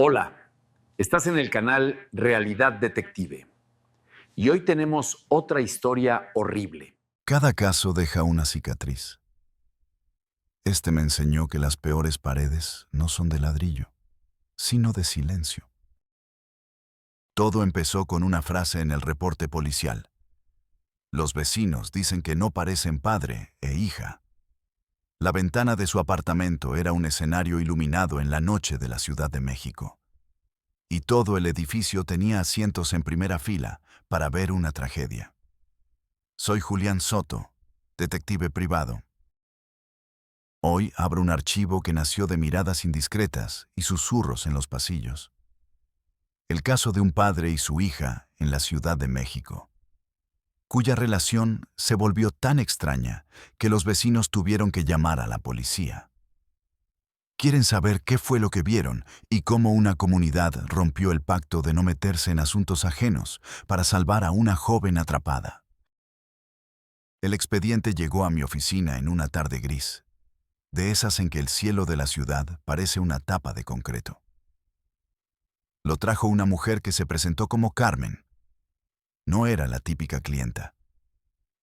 Hola, estás en el canal Realidad Detective y hoy tenemos otra historia horrible. Cada caso deja una cicatriz. Este me enseñó que las peores paredes no son de ladrillo, sino de silencio. Todo empezó con una frase en el reporte policial. Los vecinos dicen que no parecen padre e hija. La ventana de su apartamento era un escenario iluminado en la noche de la Ciudad de México. Y todo el edificio tenía asientos en primera fila para ver una tragedia. Soy Julián Soto, detective privado. Hoy abro un archivo que nació de miradas indiscretas y susurros en los pasillos. El caso de un padre y su hija en la Ciudad de México, cuya relación se volvió tan extraña que los vecinos tuvieron que llamar a la policía. Quieren saber qué fue lo que vieron y cómo una comunidad rompió el pacto de no meterse en asuntos ajenos para salvar a una joven atrapada. El expediente llegó a mi oficina en una tarde gris, de esas en que el cielo de la ciudad parece una tapa de concreto. Lo trajo una mujer que se presentó como Carmen. No era la típica clienta.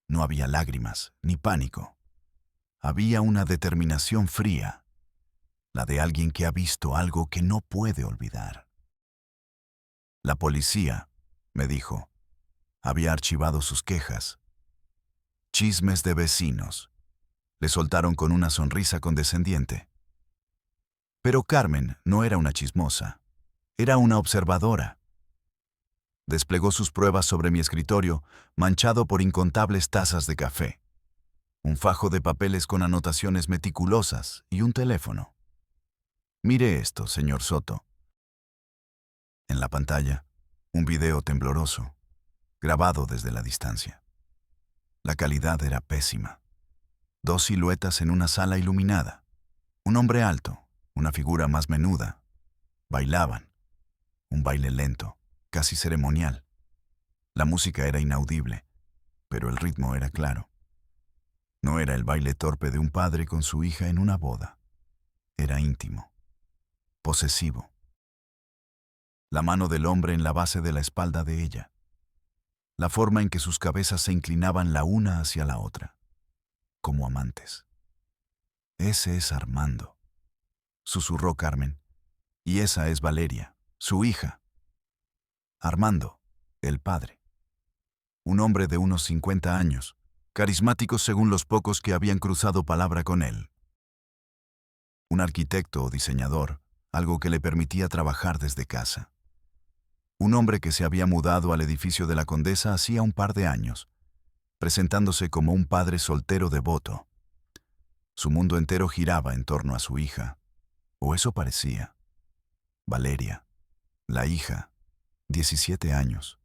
No había lágrimas ni pánico. Había una determinación fría, la de alguien que ha visto algo que no puede olvidar. La policía, me dijo, había archivado sus quejas. Chismes de vecinos. Le soltaron con una sonrisa condescendiente. Pero Carmen no era una chismosa. Era una observadora. Desplegó sus pruebas sobre mi escritorio, manchado por incontables tazas de café, un fajo de papeles con anotaciones meticulosas y un teléfono. Mire esto, señor Soto. En la pantalla, un video tembloroso, grabado desde la distancia. La calidad era pésima. Dos siluetas en una sala iluminada. Un hombre alto, una figura más menuda. Bailaban. Un baile lento, casi ceremonial. La música era inaudible, pero el ritmo era claro. No era el baile torpe de un padre con su hija en una boda. Era íntimo, posesivo. La mano del hombre en la base de la espalda de ella. La forma en que sus cabezas se inclinaban la una hacia la otra, como amantes. Ese es Armando, susurró Carmen, y esa es Valeria, su hija. Armando, el padre. Un hombre de unos 50 años, carismático según los pocos que habían cruzado palabra con él. Un arquitecto o diseñador, algo que le permitía trabajar desde casa. Un hombre que se había mudado al edificio de la Condesa hacía un par de años, presentándose como un padre soltero devoto. Su mundo entero giraba en torno a su hija, o eso parecía. Valeria, la hija, 17 años,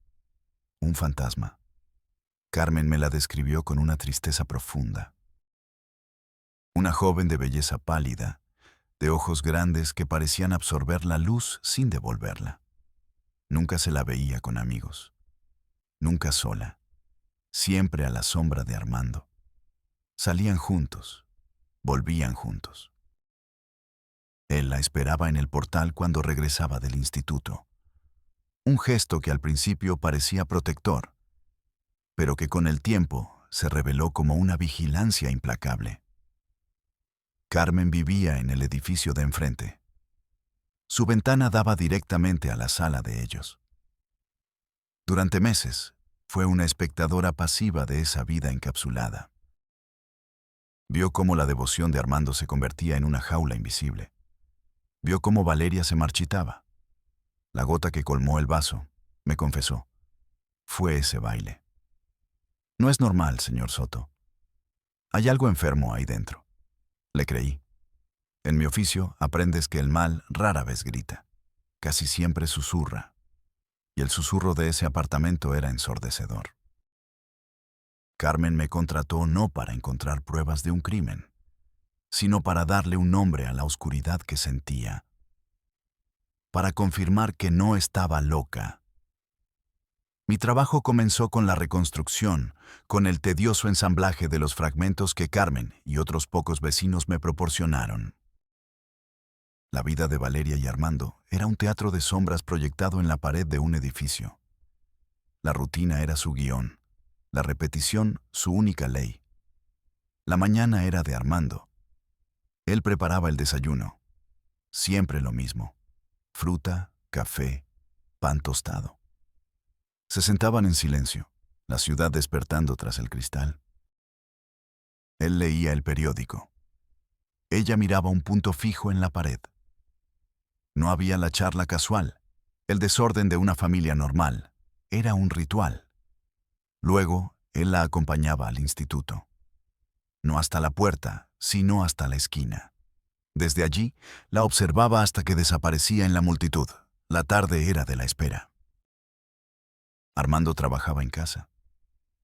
un fantasma. Carmen me la describió con una tristeza profunda. Una joven de belleza pálida, de ojos grandes que parecían absorber la luz sin devolverla. Nunca se la veía con amigos. Nunca sola. Siempre a la sombra de Armando. Salían juntos. Volvían juntos. Él la esperaba en el portal cuando regresaba del instituto. Un gesto que al principio parecía protector, pero que con el tiempo se reveló como una vigilancia implacable. Carmen vivía en el edificio de enfrente. Su ventana daba directamente a la sala de ellos. Durante meses, fue una espectadora pasiva de esa vida encapsulada. Vio cómo la devoción de Armando se convertía en una jaula invisible. Vio cómo Valeria se marchitaba. La gota que colmó el vaso, me confesó, fue ese baile. No es normal, señor Soto. Hay algo enfermo ahí dentro. Le creí. En mi oficio aprendes que el mal rara vez grita. Casi siempre susurra. Y el susurro de ese apartamento era ensordecedor. Carmen me contrató no para encontrar pruebas de un crimen, sino para darle un nombre a la oscuridad que sentía. Para confirmar que no estaba loca. Mi trabajo comenzó con la reconstrucción, con el tedioso ensamblaje de los fragmentos que Carmen y otros pocos vecinos me proporcionaron. La vida de Valeria y Armando era un teatro de sombras proyectado en la pared de un edificio. La rutina era su guión, la repetición su única ley. La mañana era de Armando. Él preparaba el desayuno. Siempre lo mismo: fruta, café, pan tostado. Se sentaban en silencio, la ciudad despertando tras el cristal. Él leía el periódico. Ella miraba un punto fijo en la pared. No había la charla casual, el desorden de una familia normal. Era un ritual. Luego, él la acompañaba al instituto. No hasta la puerta, sino hasta la esquina. Desde allí, la observaba hasta que desaparecía en la multitud. La tarde era de la espera. Armando trabajaba en casa,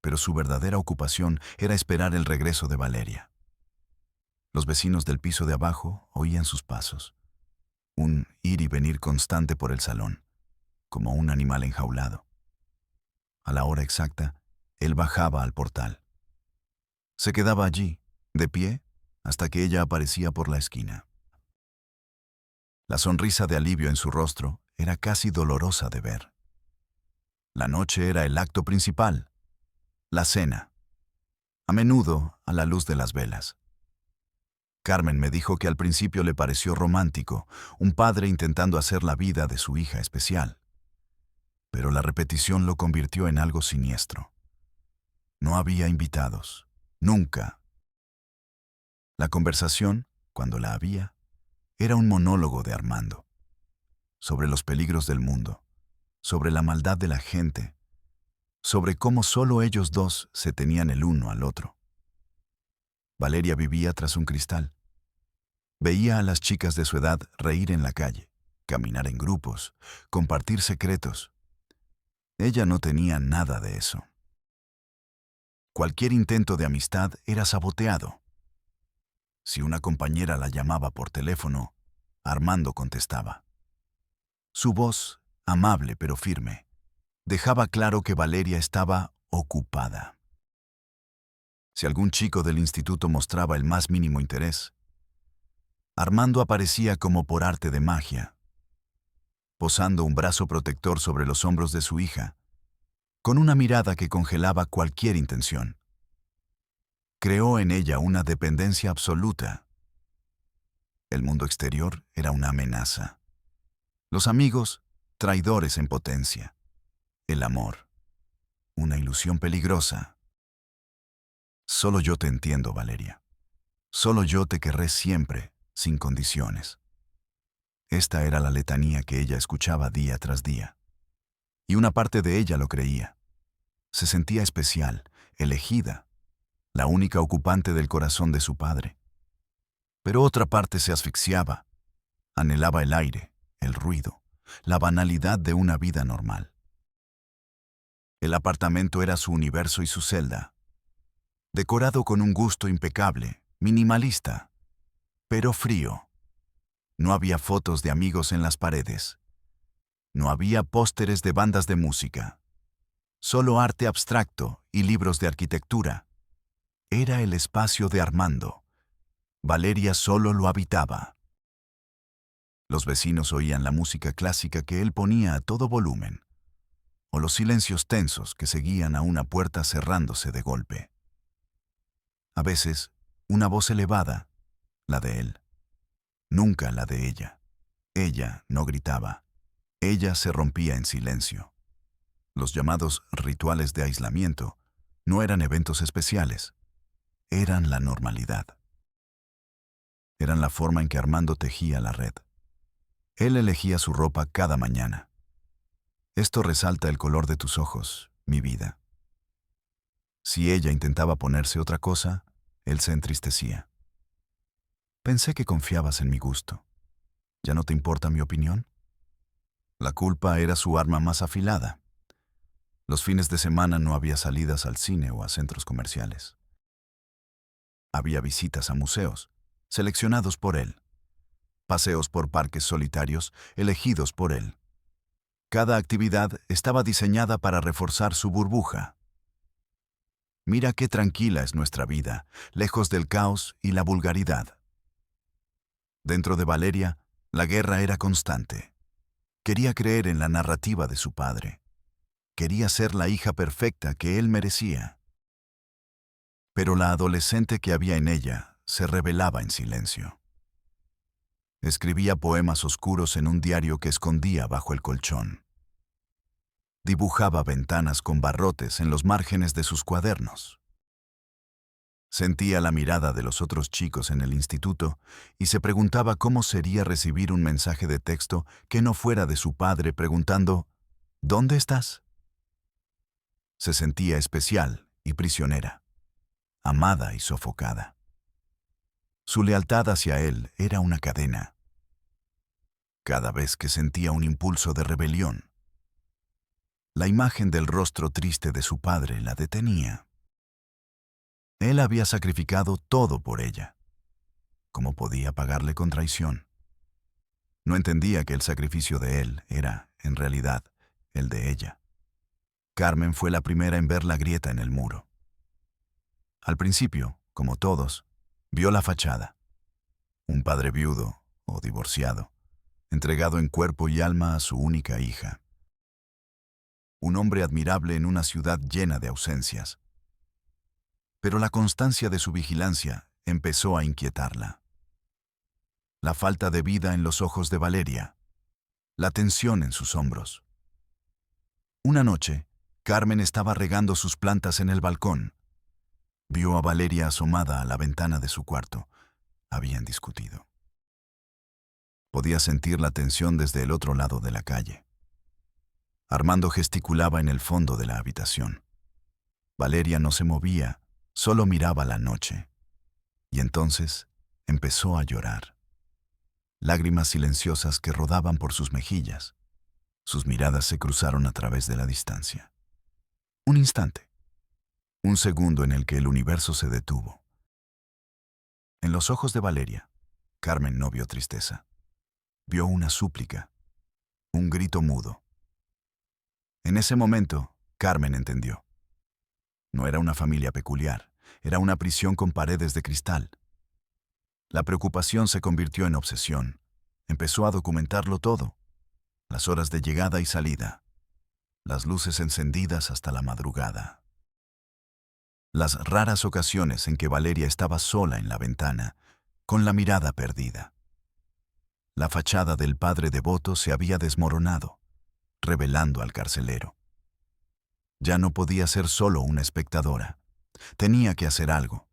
pero su verdadera ocupación era esperar el regreso de Valeria. Los vecinos del piso de abajo oían sus pasos, un ir y venir constante por el salón, como un animal enjaulado. A la hora exacta, él bajaba al portal. Se quedaba allí, de pie, hasta que ella aparecía por la esquina. La sonrisa de alivio en su rostro era casi dolorosa de ver. La noche era el acto principal, la cena, a menudo a la luz de las velas. Carmen me dijo que al principio le pareció romántico, un padre intentando hacer la vida de su hija especial. Pero la repetición lo convirtió en algo siniestro. No había invitados, nunca. La conversación, cuando la había, era un monólogo de Armando, sobre los peligros del mundo, sobre la maldad de la gente, sobre cómo solo ellos dos se tenían el uno al otro. Valeria vivía tras un cristal. Veía a las chicas de su edad reír en la calle, caminar en grupos, compartir secretos. Ella no tenía nada de eso. Cualquier intento de amistad era saboteado. Si una compañera la llamaba por teléfono, Armando contestaba. Su voz, amable pero firme, dejaba claro que Valeria estaba ocupada. Si algún chico del instituto mostraba el más mínimo interés, Armando aparecía como por arte de magia, posando un brazo protector sobre los hombros de su hija, con una mirada que congelaba cualquier intención. Creó en ella una dependencia absoluta. El mundo exterior era una amenaza. Los amigos, traidores en potencia. El amor, una ilusión peligrosa. Solo yo te entiendo, Valeria. Solo yo te querré siempre, sin condiciones. Esta era la letanía que ella escuchaba día tras día. Y una parte de ella lo creía. Se sentía especial, elegida, la única ocupante del corazón de su padre. Pero otra parte se asfixiaba, anhelaba el aire, el ruido, la banalidad de una vida normal. El apartamento era su universo y su celda, decorado con un gusto impecable, minimalista, pero frío. No había fotos de amigos en las paredes. No había pósteres de bandas de música. Solo arte abstracto y libros de arquitectura. Era el espacio de Armando. Valeria solo lo habitaba. Los vecinos oían la música clásica que él ponía a todo volumen, o los silencios tensos que seguían a una puerta cerrándose de golpe. A veces, una voz elevada, la de él. Nunca la de ella. Ella no gritaba. Ella se rompía en silencio. Los llamados rituales de aislamiento no eran eventos especiales. Eran la normalidad. Eran la forma en que Armando tejía la red. Él elegía su ropa cada mañana. Esto resalta el color de tus ojos, mi vida. Si ella intentaba ponerse otra cosa, él se entristecía. Pensé que confiabas en mi gusto. ¿Ya no te importa mi opinión? La culpa era su arma más afilada. Los fines de semana no había salidas al cine o a centros comerciales. Había visitas a museos, seleccionados por él. Paseos por parques solitarios, elegidos por él. Cada actividad estaba diseñada para reforzar su burbuja. Mira qué tranquila es nuestra vida, lejos del caos y la vulgaridad. Dentro de Valeria, La guerra era constante. Quería creer en la narrativa de su padre. Quería ser la hija perfecta que él merecía. Pero la adolescente que había en ella se rebelaba en silencio. Escribía poemas oscuros en un diario que escondía bajo el colchón. Dibujaba ventanas con barrotes en los márgenes de sus cuadernos. Sentía la mirada de los otros chicos en el instituto y se preguntaba cómo sería recibir un mensaje de texto que no fuera de su padre preguntando, ¿dónde estás? Se sentía especial y prisionera, amada y sofocada. Su lealtad hacia él era una cadena. Cada vez que sentía un impulso de rebelión, la imagen del rostro triste de su padre la detenía. Él había sacrificado todo por ella. ¿Cómo podía pagarle con traición? No entendía que el sacrificio de él era, en realidad, el de ella. Carmen fue la primera en ver la grieta en el muro. Al principio, como todos, vio la fachada. Un padre viudo o divorciado, entregado en cuerpo y alma a su única hija. Un hombre admirable en una ciudad llena de ausencias. Pero la constancia de su vigilancia empezó a inquietarla. La falta de vida en los ojos de Valeria, la tensión en sus hombros. Una noche, Carmen estaba regando sus plantas en el balcón. Vio a Valeria asomada a la ventana de su cuarto. Habían discutido. Podía sentir la tensión desde el otro lado de la calle. Armando gesticulaba en el fondo de la habitación. Valeria no se movía, solo miraba la noche. Y entonces empezó a llorar. Lágrimas silenciosas que rodaban por sus mejillas. Sus miradas se cruzaron a través de la distancia. Un instante. Un segundo en el que el universo se detuvo. En los ojos de Valeria, Carmen no vio tristeza. Vio una súplica, un grito mudo. En ese momento, Carmen entendió. No era una familia peculiar, era una prisión con paredes de cristal. La preocupación se convirtió en obsesión. Empezó a documentarlo todo. Las horas de llegada y salida. Las luces encendidas hasta la madrugada. Las raras ocasiones en que Valeria estaba sola en la ventana, con la mirada perdida. La fachada del padre devoto se había desmoronado, revelando al carcelero. Ya no podía ser solo una espectadora. Tenía que hacer algo.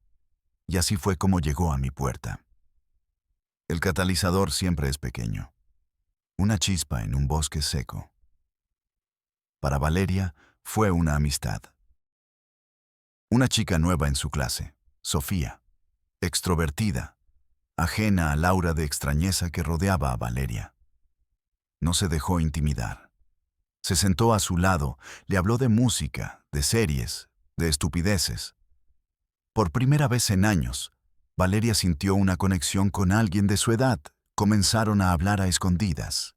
Y así fue como llegó a mi puerta. El catalizador siempre es pequeño. Una chispa en un bosque seco. Para Valeria fue una amistad. Una chica nueva en su clase, Sofía, extrovertida, ajena al aura de extrañeza que rodeaba a Valeria. No se dejó intimidar. Se sentó a su lado, le habló de música, de series, de estupideces. Por primera vez en años, Valeria sintió una conexión con alguien de su edad. Comenzaron a hablar a escondidas.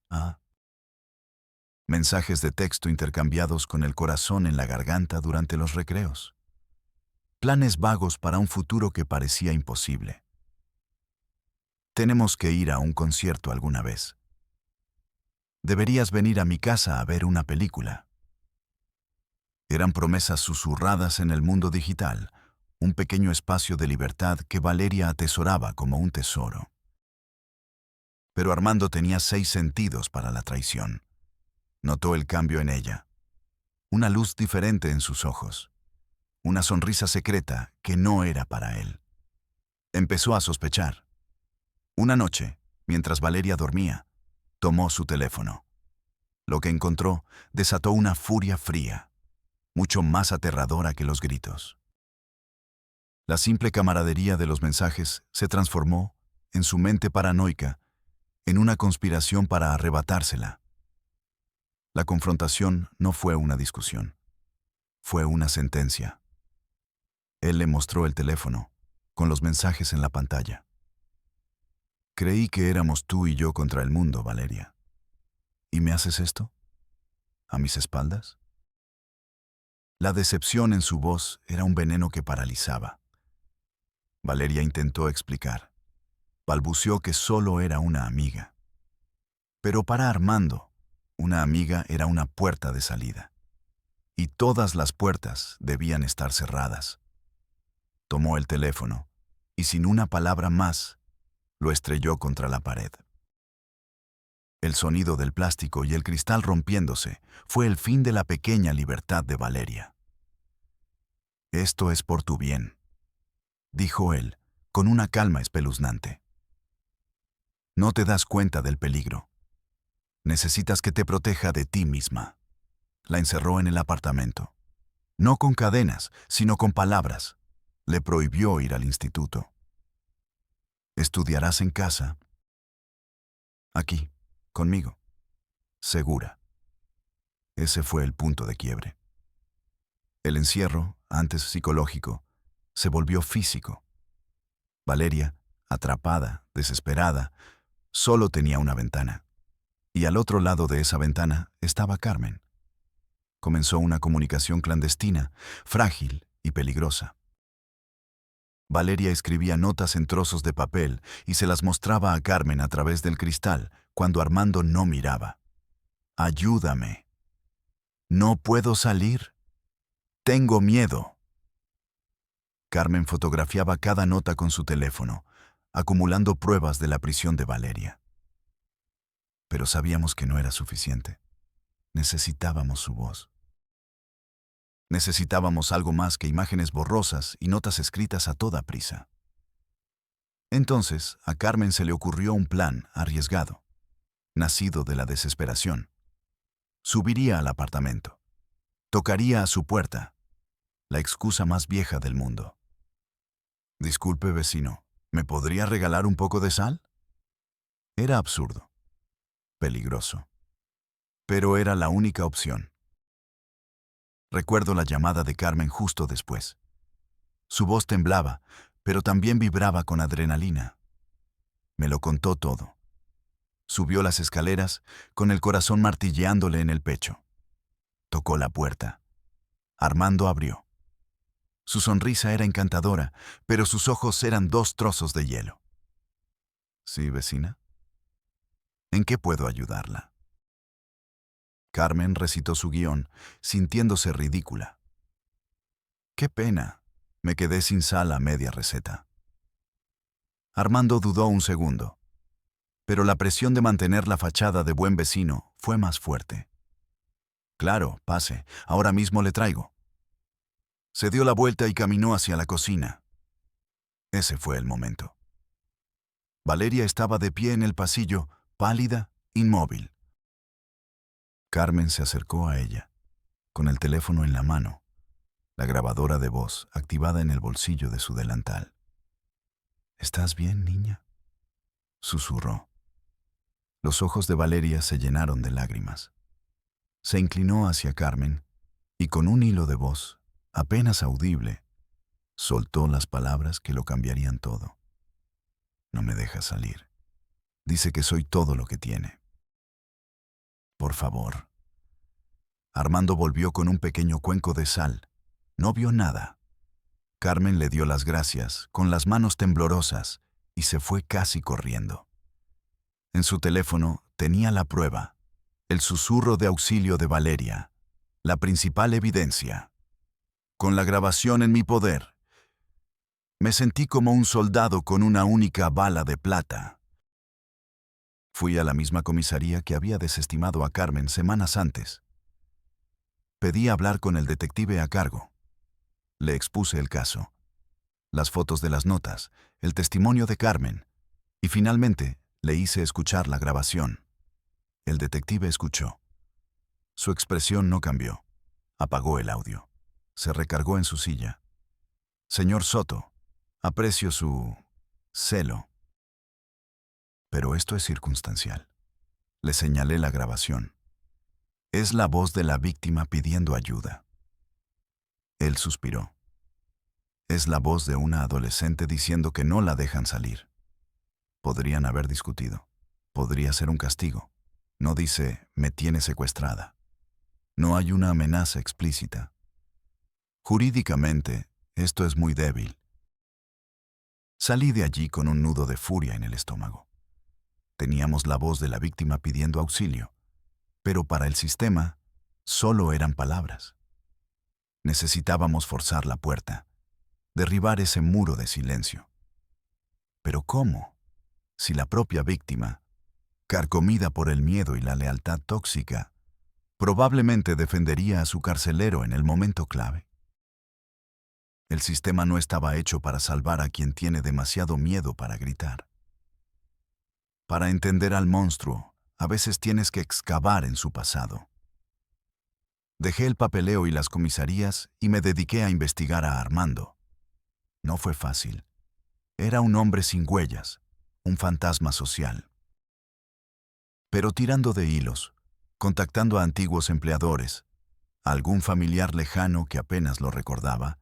Mensajes de texto intercambiados con el corazón en la garganta durante los recreos. Planes vagos para un futuro que parecía imposible. Tenemos que ir a un concierto alguna vez. Deberías venir a mi casa a ver una película. Eran promesas susurradas en el mundo digital, un pequeño espacio de libertad que Valeria atesoraba como un tesoro. Pero Armando tenía 6 sentidos para la traición. Notó el cambio en ella. Una luz diferente en sus ojos. Una sonrisa secreta que no era para él. Empezó a sospechar. Una noche, mientras Valeria dormía, tomó su teléfono. Lo que encontró desató una furia fría, mucho más aterradora que los gritos. La simple camaradería de los mensajes se transformó, en su mente paranoica, en una conspiración para arrebatársela. La confrontación no fue una discusión. Fue una sentencia. Él le mostró el teléfono, con los mensajes en la pantalla. Creí que éramos tú y yo contra el mundo, Valeria. ¿Y me haces esto? ¿A mis espaldas? La decepción en su voz era un veneno que paralizaba. Valeria intentó explicar. Balbuceó que solo era una amiga. Pero para Armando, una amiga era una puerta de salida. Y todas las puertas debían estar cerradas. Tomó el teléfono y sin una palabra más, lo estrelló contra la pared. El sonido del plástico y el cristal rompiéndose fue el fin de la pequeña libertad de Valeria. «Esto es por tu bien», dijo él, con una calma espeluznante. «No te das cuenta del peligro. Necesitas que te proteja de ti misma». La encerró en el apartamento. No con cadenas, sino con palabras. Le prohibió ir al instituto. «Estudiarás en casa. Aquí, conmigo. Segura». Ese fue el punto de quiebre. El encierro, antes psicológico, se volvió físico. Valeria, atrapada, desesperada, solo tenía una ventana. Y al otro lado de esa ventana estaba Carmen. Comenzó una comunicación clandestina, frágil y peligrosa. Valeria escribía notas en trozos de papel y se las mostraba a Carmen a través del cristal cuando Armando no miraba. «Ayúdame. No puedo salir. Tengo miedo». Carmen fotografiaba cada nota con su teléfono, acumulando pruebas de la prisión de Valeria. Pero sabíamos que no era suficiente. Necesitábamos su voz. Necesitábamos algo más que imágenes borrosas y notas escritas a toda prisa. Entonces, a Carmen se le ocurrió un plan arriesgado, nacido de la desesperación. Subiría al apartamento. Tocaría a su puerta, la excusa más vieja del mundo. «Disculpe, vecino, ¿me podría regalar un poco de sal?». Era absurdo, peligroso, pero era la única opción. Recuerdo la llamada de Carmen justo después. Su voz temblaba, pero también vibraba con adrenalina. Me lo contó todo. Subió las escaleras, con el corazón martilleándole en el pecho. Tocó la puerta. Armando abrió. Su sonrisa era encantadora, pero sus ojos eran 2 trozos de hielo. «¿Sí, vecina? ¿En qué puedo ayudarla?». Carmen recitó su guión, sintiéndose ridícula. «Qué pena, me quedé sin sal a media receta». Armando dudó un segundo, pero la presión de mantener la fachada de buen vecino fue más fuerte. «Claro, pase, ahora mismo le traigo». Se dio la vuelta y caminó hacia la cocina. Ese fue el momento. Valeria estaba de pie en el pasillo, pálida, inmóvil. Carmen se acercó a ella, con el teléfono en la mano, la grabadora de voz activada en el bolsillo de su delantal. «¿Estás bien, niña?», susurró. Los ojos de Valeria se llenaron de lágrimas. Se inclinó hacia Carmen y con un hilo de voz, apenas audible, soltó las palabras que lo cambiarían todo. «No me deja salir. Dice que soy todo lo que tiene. Por favor». Armando volvió con un pequeño cuenco de sal. No vio nada. Carmen le dio las gracias, con las manos temblorosas, y se fue casi corriendo. En su teléfono tenía la prueba, el susurro de auxilio de Valeria, la principal evidencia. Con la grabación en mi poder, me sentí como un soldado con una única bala de plata. Fui a la misma comisaría que había desestimado a Carmen semanas antes. Pedí hablar con el detective a cargo. Le expuse el caso, las fotos de las notas, el testimonio de Carmen, y finalmente le hice escuchar la grabación. El detective escuchó. Su expresión no cambió. Apagó el audio. Se recargó en su silla. «Señor Soto, aprecio su celo. Pero esto es circunstancial». Le señalé la grabación. «Es la voz de la víctima pidiendo ayuda». Él suspiró. «Es la voz de una adolescente diciendo que no la dejan salir. Podrían haber discutido. Podría ser un castigo. No dice, me tiene secuestrada. No hay una amenaza explícita. Jurídicamente, esto es muy débil». Salí de allí con un nudo de furia en el estómago. Teníamos la voz de la víctima pidiendo auxilio, pero para el sistema solo eran palabras. Necesitábamos forzar la puerta, derribar ese muro de silencio. ¿Pero cómo? Si la propia víctima, carcomida por el miedo y la lealtad tóxica, probablemente defendería a su carcelero en el momento clave. El sistema no estaba hecho para salvar a quien tiene demasiado miedo para gritar. Para entender al monstruo, a veces tienes que excavar en su pasado. Dejé el papeleo y las comisarías y me dediqué a investigar a Armando. No fue fácil. Era un hombre sin huellas, un fantasma social. Pero tirando de hilos, contactando a antiguos empleadores, a algún familiar lejano que apenas lo recordaba,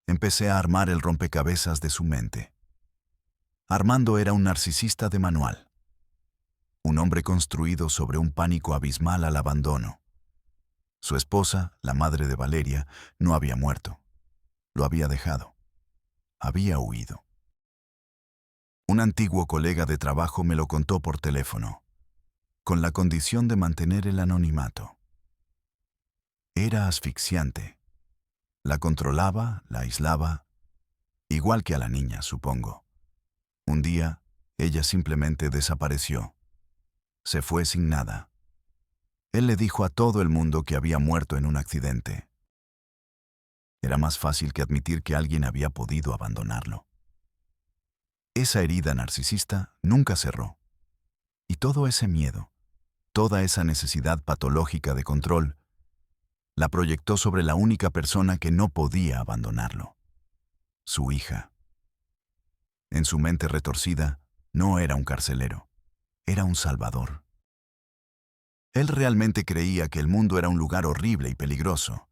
empecé a armar el rompecabezas de su mente. Armando era un narcisista de manual. Un hombre construido sobre un pánico abismal al abandono. Su esposa, la madre de Valeria, no había muerto. Lo había dejado. Había huido. Un antiguo colega de trabajo me lo contó por teléfono, con la condición de mantener el anonimato. Era asfixiante. La controlaba, la aislaba, igual que a la niña, supongo. Un día, ella simplemente desapareció. Se fue sin nada. Él le dijo a todo el mundo que había muerto en un accidente. Era más fácil que admitir que alguien había podido abandonarlo. Esa herida narcisista nunca cerró. Y todo ese miedo, toda esa necesidad patológica de control, la proyectó sobre la única persona que no podía abandonarlo: su hija. En su mente retorcida, no era un carcelero, era un salvador. Él realmente creía que el mundo era un lugar horrible y peligroso,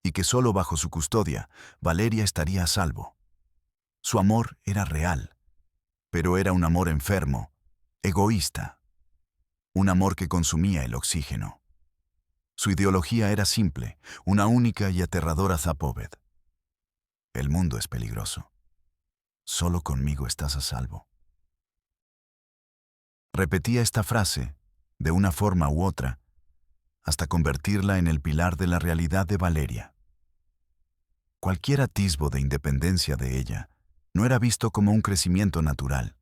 y que solo bajo su custodia Valeria estaría a salvo. Su amor era real, pero era un amor enfermo, egoísta, un amor que consumía el oxígeno. Su ideología era simple, una única y aterradora Zapoved: el mundo es peligroso. Solo conmigo estás a salvo. Repetía esta frase, de una forma u otra, hasta convertirla en el pilar de la realidad de Valeria. Cualquier atisbo de independencia de ella no era visto como un crecimiento natural,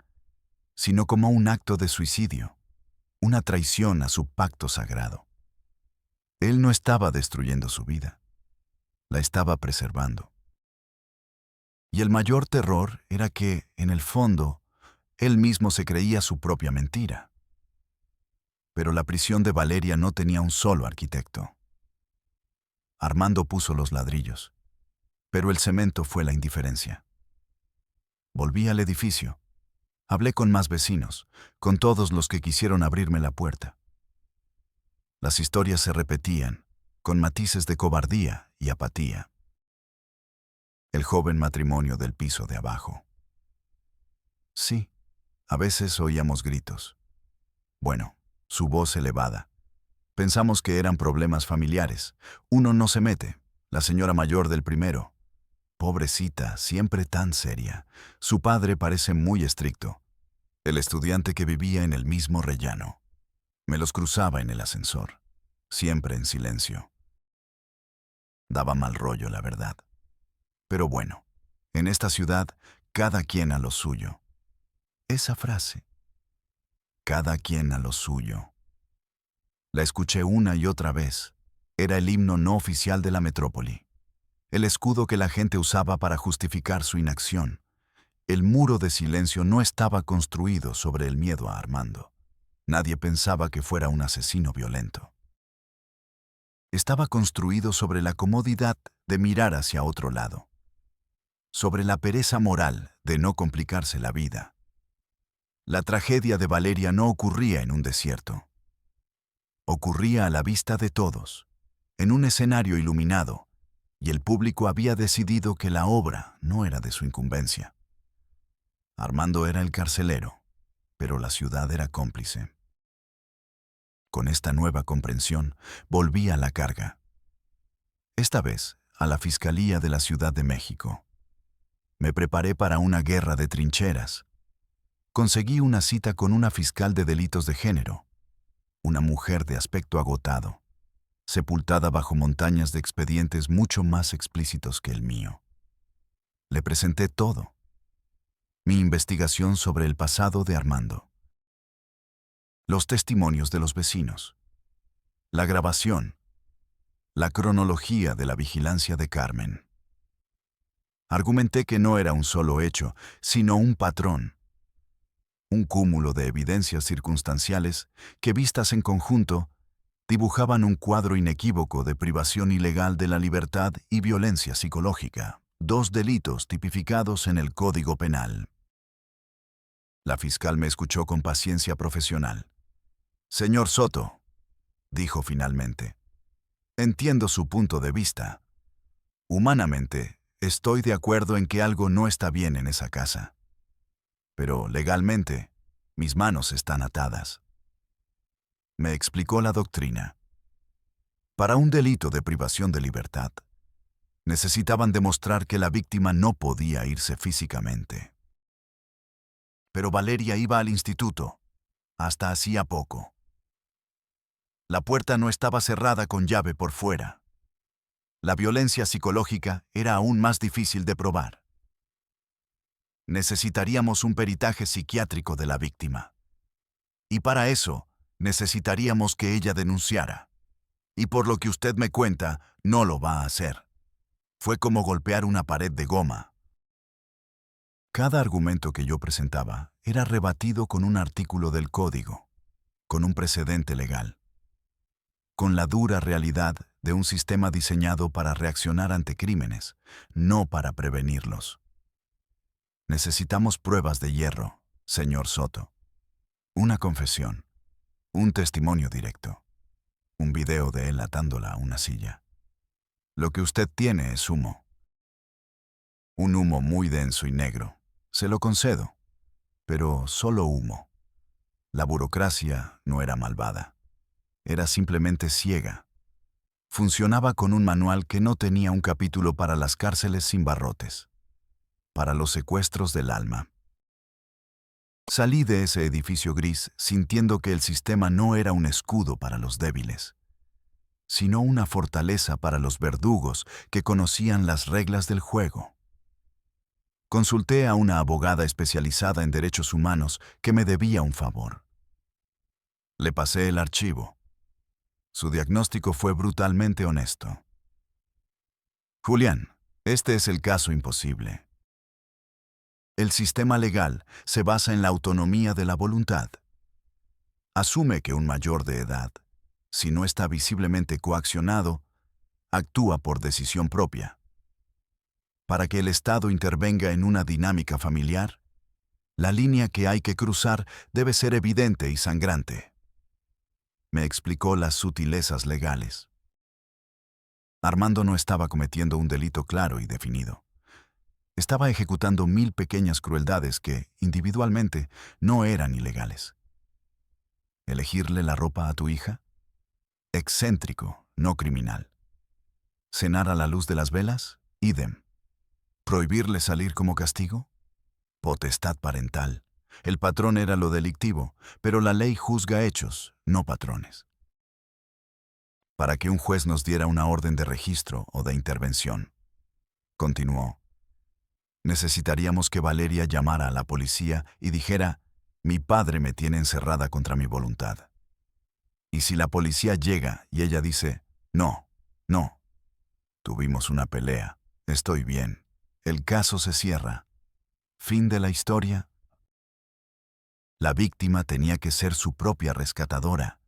sino como un acto de suicidio, una traición a su pacto sagrado. Él no estaba destruyendo su vida, la estaba preservando. Y el mayor terror era que, en el fondo, él mismo se creía su propia mentira. Pero la prisión de Valeria no tenía un solo arquitecto. Armando puso los ladrillos, pero el cemento fue la indiferencia. Volví al edificio. Hablé con más vecinos, con todos los que quisieron abrirme la puerta. Las historias se repetían, con matices de cobardía y apatía. El joven matrimonio del piso de abajo. Sí, a veces oíamos gritos. Bueno, su voz elevada. Pensamos que eran problemas familiares. Uno no se mete. La señora mayor del primero. Pobrecita, siempre tan seria. Su padre parece muy estricto. El estudiante que vivía en el mismo rellano. Me los cruzaba en el ascensor, siempre en silencio. Daba mal rollo, la verdad. Pero bueno, en esta ciudad, cada quien a lo suyo. Esa frase. Cada quien a lo suyo. La escuché una y otra vez. Era el himno no oficial de la metrópoli. El escudo que la gente usaba para justificar su inacción. El muro de silencio no estaba construido sobre el miedo a Armando. Nadie pensaba que fuera un asesino violento. Estaba construido sobre la comodidad de mirar hacia otro lado. Sobre la pereza moral de no complicarse la vida. La tragedia de Valeria no ocurría en un desierto. Ocurría a la vista de todos, en un escenario iluminado, y el público había decidido que la obra no era de su incumbencia. Armando era el carcelero, pero la ciudad era cómplice. Con esta nueva comprensión, volví a la carga. Esta vez, a la Fiscalía de la Ciudad de México. Me preparé para una guerra de trincheras. Conseguí una cita con una fiscal de delitos de género, una mujer de aspecto agotado, sepultada bajo montañas de expedientes mucho más explícitos que el mío. Le presenté todo: mi investigación sobre el pasado de Armando, los testimonios de los vecinos, la grabación, la cronología de la vigilancia de Carmen. Argumenté que no era un solo hecho, sino un patrón, un cúmulo de evidencias circunstanciales que, vistas en conjunto, dibujaban un cuadro inequívoco de privación ilegal de la libertad y violencia psicológica, dos delitos tipificados en el Código Penal. La fiscal me escuchó con paciencia profesional. «Señor Soto», dijo finalmente, «entiendo su punto de vista. Humanamente, estoy de acuerdo en que algo no está bien en esa casa. Pero legalmente, mis manos están atadas». Me explicó la doctrina. Para un delito de privación de libertad, necesitaban demostrar que la víctima no podía irse físicamente. Pero Valeria iba al instituto, hasta hacía poco. La puerta no estaba cerrada con llave por fuera. La violencia psicológica era aún más difícil de probar. Necesitaríamos un peritaje psiquiátrico de la víctima. Y para eso, necesitaríamos que ella denunciara. Y por lo que usted me cuenta, no lo va a hacer. Fue como golpear una pared de goma. Cada argumento que yo presentaba era rebatido con un artículo del Código, con un precedente legal, con la dura realidad de un sistema diseñado para reaccionar ante crímenes, no para prevenirlos. Necesitamos pruebas de hierro, señor Soto. Una confesión, un testimonio directo, un video de él atándola a una silla. Lo que usted tiene es humo. Un humo muy denso y negro, se lo concedo, pero solo humo. La burocracia no era malvada, era simplemente ciega. Funcionaba con un manual que no tenía un capítulo para las cárceles sin barrotes, para los secuestros del alma. Salí de ese edificio gris sintiendo que el sistema no era un escudo para los débiles, sino una fortaleza para los verdugos que conocían las reglas del juego. Consulté a una abogada especializada en derechos humanos que me debía un favor. Le pasé el archivo. Su diagnóstico fue brutalmente honesto. Julián, este es el caso imposible. El sistema legal se basa en la autonomía de la voluntad. Asume que un mayor de edad, si no está visiblemente coaccionado, actúa por decisión propia. Para que el Estado intervenga en una dinámica familiar, la línea que hay que cruzar debe ser evidente y sangrante. Me explicó las sutilezas legales. Armando no estaba cometiendo un delito claro y definido. Estaba ejecutando 1000 pequeñas crueldades que, individualmente, no eran ilegales. ¿Elegirle la ropa a tu hija? Excéntrico, no criminal. ¿Cenar a la luz de las velas? Idem. ¿Prohibirle salir como castigo? Potestad parental. El patrón era lo delictivo, pero la ley juzga hechos, no patrones. Para que un juez nos diera una orden de registro o de intervención, continuó, necesitaríamos que Valeria llamara a la policía y dijera: «Mi padre me tiene encerrada contra mi voluntad». Y si la policía llega y ella dice: «No, no, tuvimos una pelea, estoy bien, el caso se cierra, fin de la historia». La víctima tenía que ser su propia rescatadora,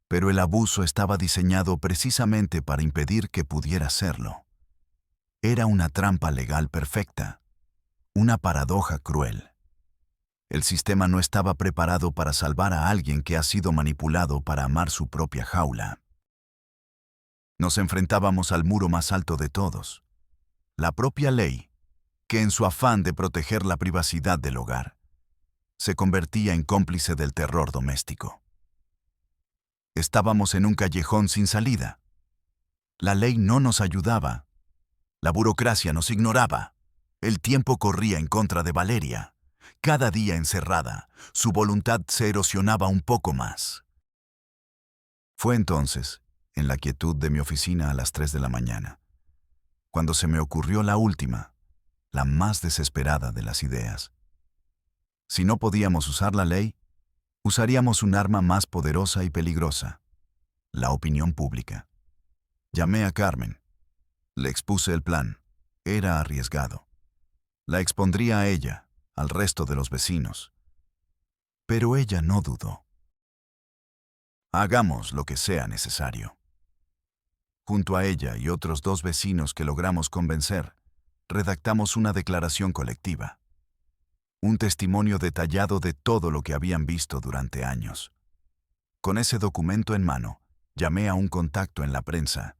pero el abuso estaba diseñado precisamente para impedir que pudiera serlo. Era una trampa legal perfecta, una paradoja cruel. El sistema no estaba preparado para salvar a alguien que ha sido manipulado para amar su propia jaula. Nos enfrentábamos al muro más alto de todos, la propia ley, que en su afán de proteger la privacidad del hogar, se convertía en cómplice del terror doméstico. Estábamos en un callejón sin salida. La ley no nos ayudaba. La burocracia nos ignoraba. El tiempo corría en contra de Valeria, Cada día encerrada, su voluntad se erosionaba un poco más. Fue entonces, en la quietud de mi oficina a las 3 de la mañana, cuando se me ocurrió la última, la más desesperada de las ideas. Si no podíamos usar la ley, usaríamos un arma más poderosa y peligrosa: la opinión pública. Llamé a Carmen. Le expuse el plan. Era arriesgado. La expondría a ella, al resto de los vecinos. Pero ella no dudó. Hagamos lo que sea necesario. Junto a ella y otros 2 vecinos que logramos convencer, redactamos una declaración colectiva. Un testimonio detallado de todo lo que habían visto durante años. Con ese documento en mano, llamé a un contacto en la prensa.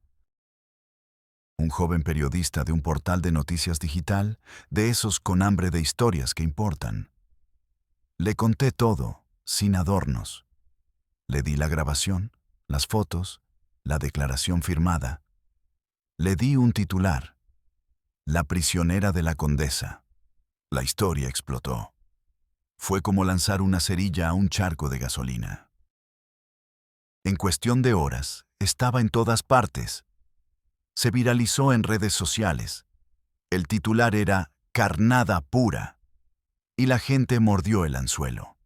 Un joven periodista de un portal de noticias digital, de esos con hambre de historias que importan. Le conté todo, sin adornos. Le di la grabación, las fotos, la declaración firmada. Le di un titular: La prisionera de la condesa. La historia explotó. Fue como lanzar una cerilla a un charco de gasolina. En cuestión de horas, estaba en todas partes. Se viralizó en redes sociales. El titular era "Carnada pura", y la gente mordió el anzuelo.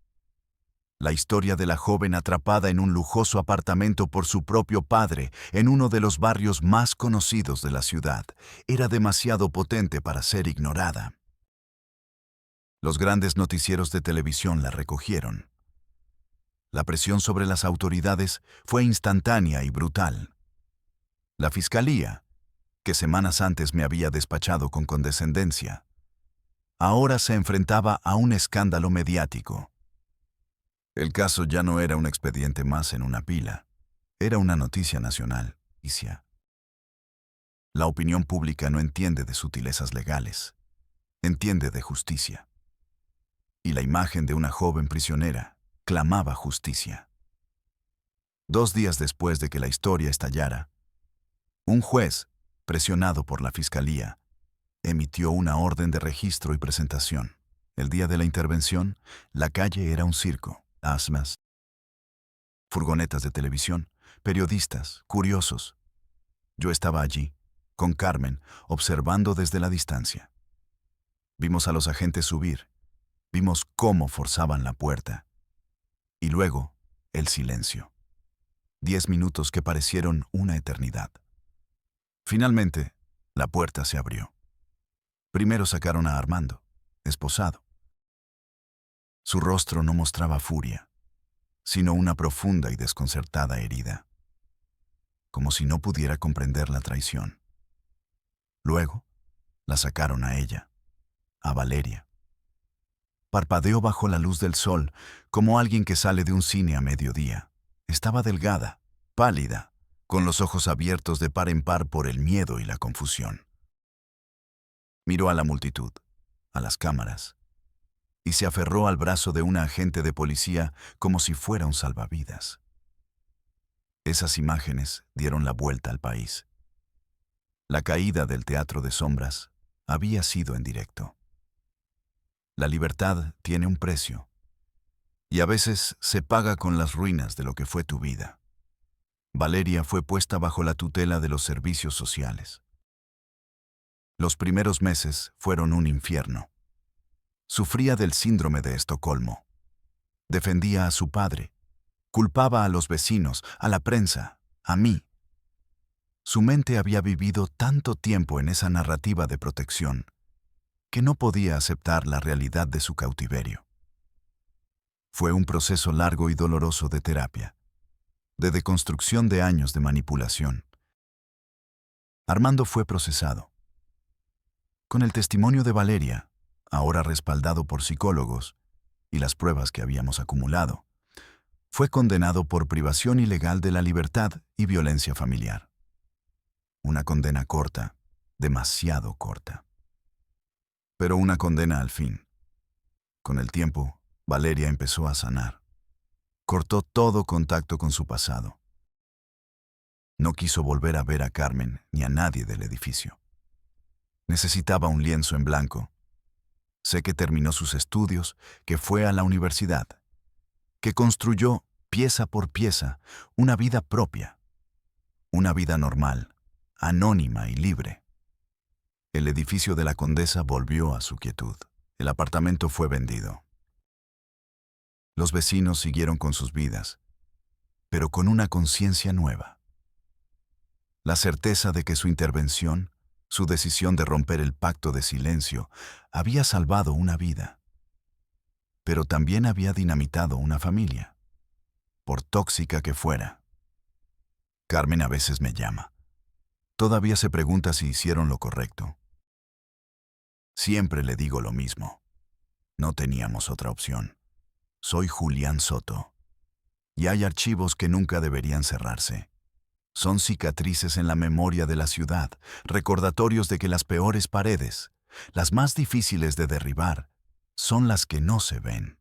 La historia de la joven atrapada en un lujoso apartamento por su propio padre en uno de los barrios más conocidos de la ciudad era demasiado potente para ser ignorada. Los grandes noticieros de televisión la recogieron. La presión sobre las autoridades fue instantánea y brutal. La fiscalía, que semanas antes me había despachado con condescendencia, ahora se enfrentaba a un escándalo mediático. El caso ya no era un expediente más en una pila, era una noticia nacional. La opinión pública no entiende de sutilezas legales, entiende de justicia. Y la imagen de una joven prisionera clamaba justicia. 2 días después de que la historia estallara, un juez, presionado por la fiscalía, emitió una orden de registro y presentación. El día de la intervención, la calle era un circo. Asmas, furgonetas de televisión, periodistas, curiosos. Yo estaba allí, con Carmen, observando desde la distancia. Vimos a los agentes subir, vimos cómo forzaban la puerta. Y luego, el silencio. 10 minutos que parecieron una eternidad. Finalmente, la puerta se abrió. Primero sacaron a Armando, esposado. Su rostro no mostraba furia, sino una profunda y desconcertada herida, como si no pudiera comprender la traición. Luego, la sacaron a ella, a Valeria. Parpadeó bajo la luz del sol, como alguien que sale de un cine a mediodía. Estaba delgada, pálida, con los ojos abiertos de par en par por el miedo y la confusión. Miró a la multitud, a las cámaras, y se aferró al brazo de una agente de policía como si fuera un salvavidas. Esas imágenes dieron la vuelta al país. La caída del teatro de sombras había sido en directo. La libertad tiene un precio, y a veces se paga con las ruinas de lo que fue tu vida. Valeria fue puesta bajo la tutela de los servicios sociales. Los primeros meses fueron un infierno. Sufría del síndrome de Estocolmo. Defendía a su padre. Culpaba a los vecinos, a la prensa, a mí. Su mente había vivido tanto tiempo en esa narrativa de protección que no podía aceptar la realidad de su cautiverio. Fue un proceso largo y doloroso de terapia, de deconstrucción de años de manipulación. Armando fue procesado. Con el testimonio de Valeria, ahora respaldado por psicólogos, y las pruebas que habíamos acumulado, fue condenado por privación ilegal de la libertad y violencia familiar. Una condena corta, demasiado corta. Pero una condena al fin. Con el tiempo, Valeria empezó a sanar. Cortó todo contacto con su pasado. No quiso volver a ver a Carmen ni a nadie del edificio. Necesitaba un lienzo en blanco. Sé que terminó sus estudios, que fue a la universidad, que construyó, pieza por pieza, una vida propia, una vida normal, anónima y libre. El edificio de la Condesa volvió a su quietud. El apartamento fue vendido. Los vecinos siguieron con sus vidas, pero con una conciencia nueva. La certeza de que su intervención, su decisión de romper el pacto de silencio, había salvado una vida, pero también había dinamitado una familia, por tóxica que fuera. Carmen a veces me llama. Todavía se pregunta si hicieron lo correcto. Siempre le digo lo mismo. No teníamos otra opción. Soy Julián Soto. Y hay archivos que nunca deberían cerrarse. Son cicatrices en la memoria de la ciudad, recordatorios de que las peores paredes, las más difíciles de derribar, son las que no se ven.